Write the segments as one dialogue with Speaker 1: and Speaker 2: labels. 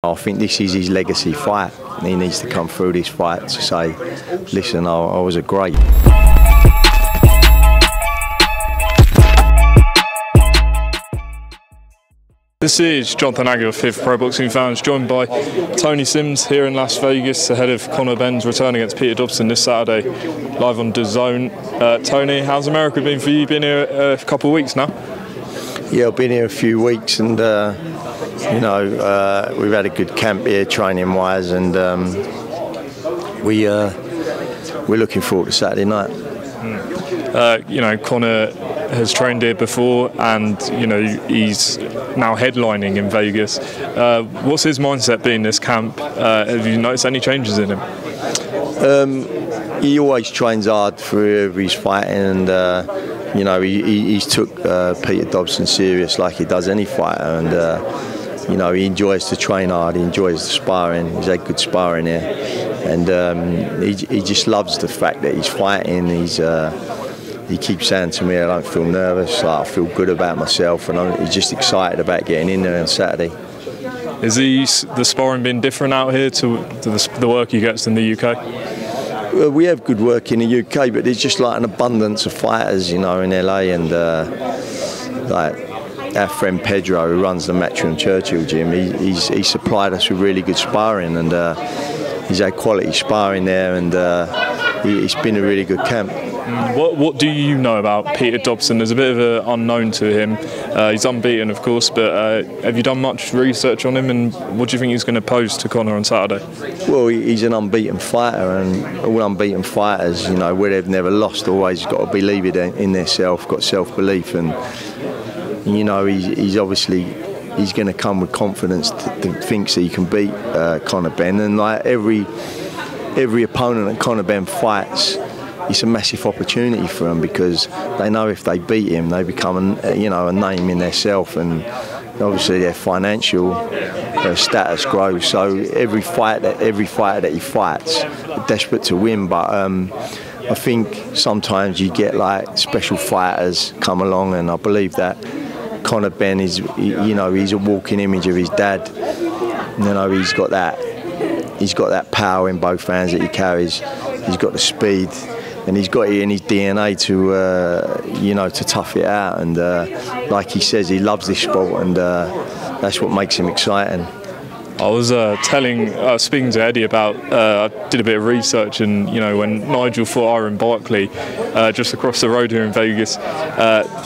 Speaker 1: I think this is his legacy fight. He needs to come through this fight to say, listen, I was a great.
Speaker 2: This is Jonathan Aggie of Fifth Pro Boxing Fans, joined by Tony Sims here in Las Vegas ahead of Conor Benn's return against Peter Dobson this Saturday, live on DAZN. Tony, how's America been for you? You've been here a couple of weeks now?
Speaker 1: Yeah, I've been here a few weeks, and you know, we've had a good camp here training-wise, and we're looking forward to Saturday night.
Speaker 2: You know, Conor has trained here before, and you know he's now headlining in Vegas. What's his mindset been this camp? Have you noticed any changes in him?
Speaker 1: He always trains hard for whoever he's fighting, and you know he's took Peter Dobson serious like he does any fighter, and you know, he enjoys to train hard, he enjoys the sparring, he's had good sparring here, and he just loves the fact that he's fighting. He keeps saying to me, I don't feel nervous, like, I feel good about myself, and he's just excited about getting in there on Saturday.
Speaker 2: Is the sparring been different out here to the work he gets in the UK?
Speaker 1: Well, we have good work in the UK, but there's just like an abundance of fighters, you know, in LA, and like our friend Pedro, who runs the Matchroom Churchill gym, he's supplied us with really good sparring, and he's had quality sparring there, and it's been a really good camp.
Speaker 2: What do you know about Peter Dobson? There's a bit of an unknown to him. He's unbeaten, of course, but have you done much research on him, and what do you think he's going to pose to Conor on Saturday? Well,
Speaker 1: he's an unbeaten fighter, and all unbeaten fighters, you know, where they've never lost, always got to believe it in themselves, got self-belief, and you know, he's obviously going to come with confidence, thinks he can beat Conor Benn, and like every opponent that Conor Benn fights, it's a massive opportunity for them, because they know if they beat him, they become a name in themselves, and obviously their financial status grows. So every fighter that he fights, desperate to win, but I think sometimes you get like special fighters come along, and I believe that Conor Benn is, you know, he's a walking image of his dad. You know, he's got that power in both hands that he carries. He's got the speed, and he's got it in his DNA to, you know, to tough it out. And like he says, he loves this sport, and that's what makes him exciting.
Speaker 2: I was speaking to Eddie about, I did a bit of research, and you know, when Nigel fought Iron Barkley just across the road here in Vegas,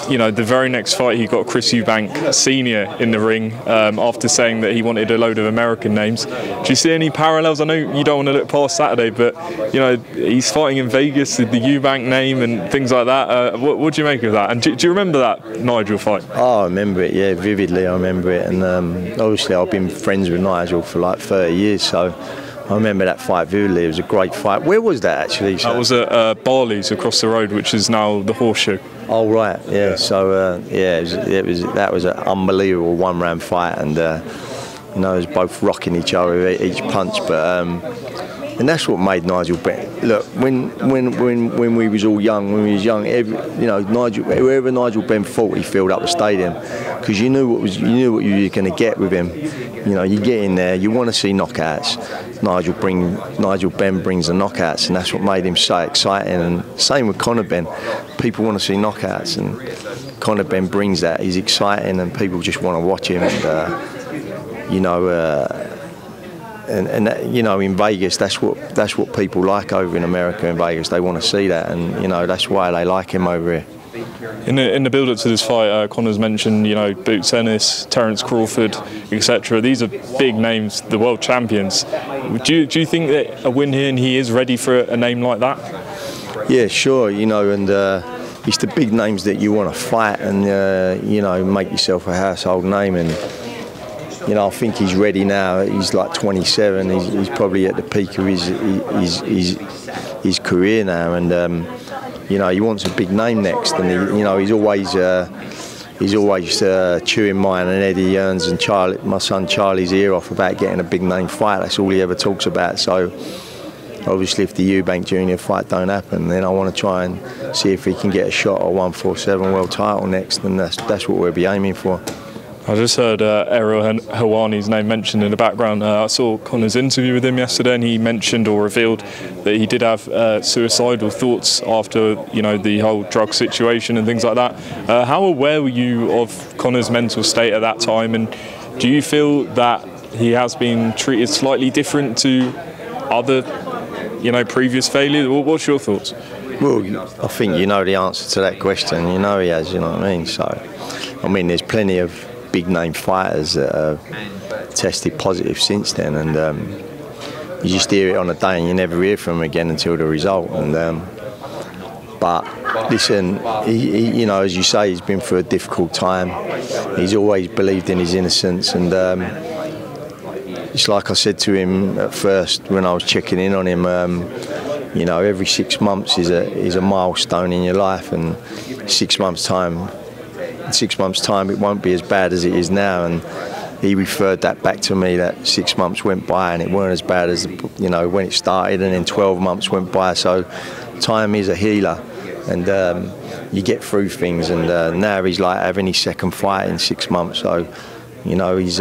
Speaker 2: you know, the very next fight he got Chris Eubank Sr. in the ring after saying that he wanted a load of American names. Do you see any parallels? I know you don't want to look past Saturday, but you know, he's fighting in Vegas with the Eubank name and things like that. What do you make of that? And do you remember that Nigel fight?
Speaker 1: Oh, I remember it, yeah, vividly. I remember it, and obviously I've been friends with Nigel for like 30 years, so I remember that fight vividly. It was a great fight. Where was that actually?
Speaker 2: That was at Barley's across the road, which is now the Horseshoe.
Speaker 1: Oh right, yeah. So yeah, that was an unbelievable one-round fight, and you know, it was both rocking each other with each punch, but and that's what made Nigel Benn. Look, when we was all young, when we was young, you know, whoever Nigel Benn fought, he filled up the stadium, because you knew what you were going to get with him. You know, you get in there, you want to see knockouts. Nigel Benn brings the knockouts, and that's what made him so exciting. And same with Conor Benn. People want to see knockouts, and Conor Benn brings that. He's exciting, and people just want to watch him. And you know. And you know, in Vegas, that's what people like over in America. In Vegas, they want to see that, and you know, that's why they like him over here.
Speaker 2: In the build-up to this fight, Conor's mentioned, you know, Boots Ennis, Terence Crawford, etc. These are big names, the world champions. Do you think that a win here and he is ready for a name like that?
Speaker 1: Yeah, sure. You know, and it's the big names that you want to fight, and you know, make yourself a household name. And you know, I think he's ready now. He's like 27. He's probably at the peak of his career now, and you know, he wants a big name next. And you know, he's always chewing mine and Eddie Earns and my son Charlie's ear off about getting a big name fight. That's all he ever talks about. So obviously, if the Eubank Junior fight don't happen, then I want to try and see if he can get a shot at a 147 world title next, and that's what we'll be aiming for.
Speaker 2: I just heard Ariel Helwani's name mentioned in the background. I saw Conor's interview with him yesterday, and he mentioned or revealed that he did have suicidal thoughts after, you know, the whole drug situation and things like that. How aware were you of Conor's mental state at that time, and do you feel that he has been treated slightly different to other, you know, previous failures? What's your thoughts?
Speaker 1: Well, I think you know the answer to that question. You know he has, you know what I mean? So, I mean, there's plenty of big-name fighters that have tested positive since then, and you just hear it on a day and you never hear from him again until the result. And but listen, he, you know, as you say, he's been through a difficult time. He's always believed in his innocence, and it's like I said to him at first when I was checking in on him. You know, every 6 months is a milestone in your life, and 6 months' time. 6 months' time, it won't be as bad as it is now. And he referred that back to me, that 6 months went by and it weren't as bad as, you know, when it started, and then 12 months went by. So time is a healer, and you get through things. And now he's like having his second fight in 6 months. So, you know, he's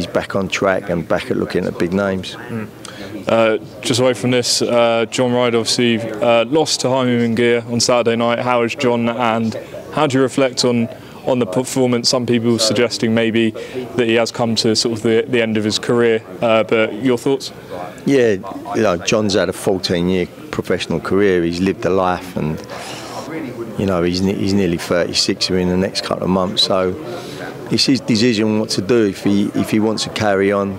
Speaker 1: back on track and back at looking at big names.
Speaker 2: Just away from this, John Ryder obviously lost to Jaime Munguia on Saturday night. How is John, and how do you reflect on the performance? Some people suggesting maybe that he has come to sort of the end of his career, but your thoughts?
Speaker 1: Yeah, you know, John's had a 14-year professional career. He's lived a life, and you know, he's nearly 36 in the next couple of months. So it's his decision what to do. If he wants to carry on,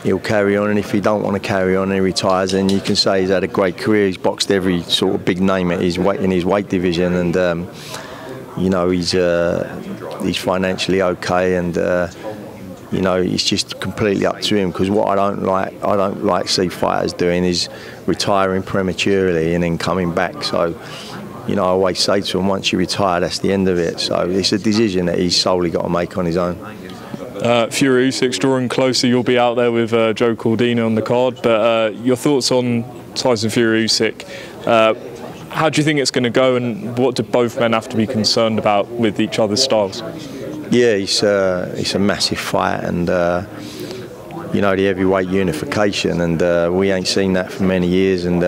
Speaker 1: he'll carry on, and if he don't want to carry on and he retires, then you can say he's had a great career. He's boxed every sort of big name at his weight, in his weight division, and you know, he's financially okay, and you know, it's just completely up to him. Because what I don't like see fighters doing is retiring prematurely and then coming back. So, you know, I always say to him, once you retire, that's the end of it. So it's a decision that he's solely got to make on his own.
Speaker 2: Fury Usyk drawing closer. You'll be out there with Joe Cordina on the card, but your thoughts on Tyson Fury Usyk? How do you think it's going to go, and what do both men have to be concerned about with each other's styles?
Speaker 1: Yeah, it's a massive fight, and you know, the heavyweight unification, and we ain't seen that for many years, and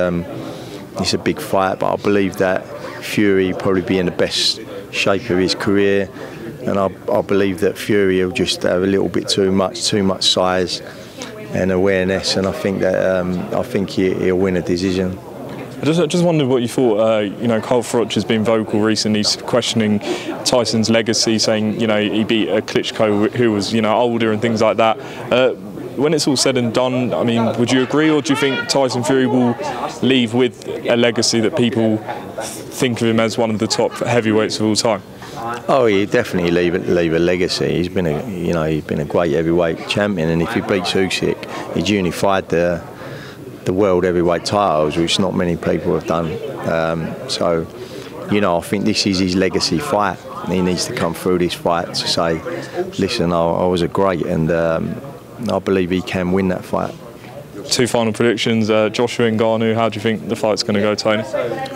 Speaker 1: it's a big fight. But I believe that Fury will probably be in the best shape of his career. And I believe that Fury will just have a little bit too much size and awareness, and I think that he'll win a decision.
Speaker 2: I just wondered what you thought. You know, Carl Froch has been vocal recently, questioning Tyson's legacy, saying, you know, he beat a Klitschko who was, you know, older and things like that. When it's all said and done, I mean, would you agree, or do you think Tyson Fury will leave with a legacy that people think of him as one of the top heavyweights of all time?
Speaker 1: Oh, he definitely leave a legacy. He's been a great heavyweight champion, and if he beats Usyk, he's unified the world heavyweight titles, which not many people have done. So, you know, I think this is his legacy fight. He needs to come through this fight to say, listen, I was a great, and I believe he can win that fight.
Speaker 2: Two final predictions. Joshua Ngannou, how do you think the fight's going to go, Tony?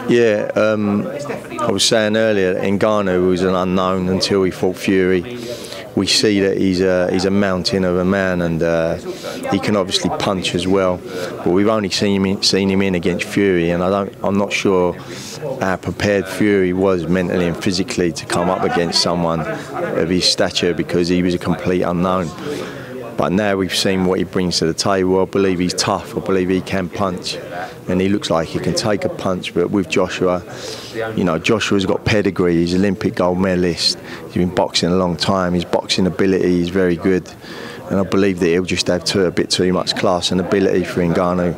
Speaker 1: Yeah, I was saying earlier that Ngannou was an unknown until he fought Fury. We see that he's a mountain of a man, and he can obviously punch as well. But we've only seen him in against Fury, and I'm not sure how prepared Fury was mentally and physically to come up against someone of his stature, because he was a complete unknown. But now we've seen what he brings to the table. I believe he's tough. I believe he can punch, and he looks like he can take a punch. But with Joshua, you know, Joshua's got pedigree. He's Olympic gold medalist. He's been boxing a long time. His boxing ability is very good, and I believe that he'll just have a bit too much class and ability for Ngannou.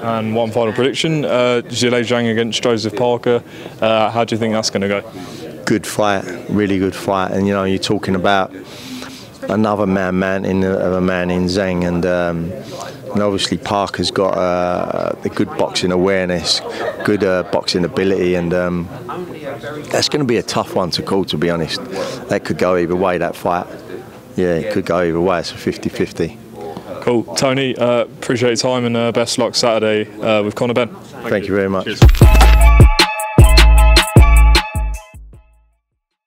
Speaker 2: And one final prediction: Zhilei Zhang against Joseph Parker. How do you think that's going to go?
Speaker 1: Good fight, really good fight. And you know, you're talking about another man in Zhang, and obviously Parker's got the good boxing awareness, good boxing ability, and that's going to be a tough one to call, to be honest. That could go either way, that fight. Yeah, it could go either way. It's a 50-50.
Speaker 2: Cool. Tony, appreciate your time, and best luck Saturday with Conor Benn.
Speaker 1: Thank you very much.
Speaker 2: Cheers.